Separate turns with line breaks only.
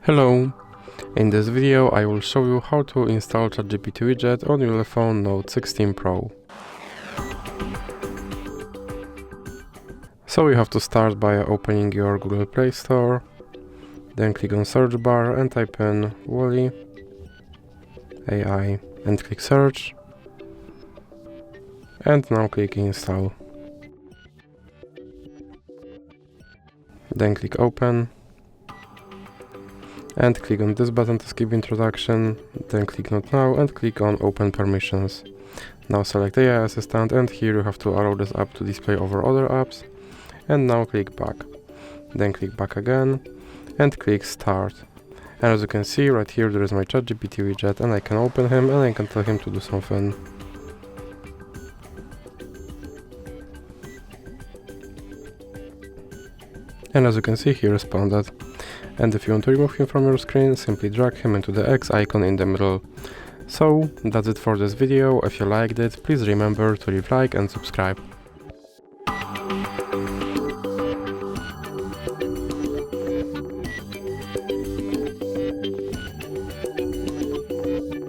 Hello! In this video I will show you how to install ChatGPT Widget on ULEFONE Note 16 Pro. So you have to start by opening your Google Play Store, then click on search bar and type in WALL-E AI and click search, and now click install. Then click open and click on this button to skip introduction, then click not now and click on open permissions. Now select AI assistant and here you have to allow this app to display over other apps, and now click back. Then click back again and click start. And as you can see right here there is my ChatGPT widget and I can open him and I can tell him to do something. And as you can see he responded. And if you want to remove him from your screen, simply drag him into the X icon in the middle. So that's it for this video. If you liked it, please remember to leave a like and subscribe.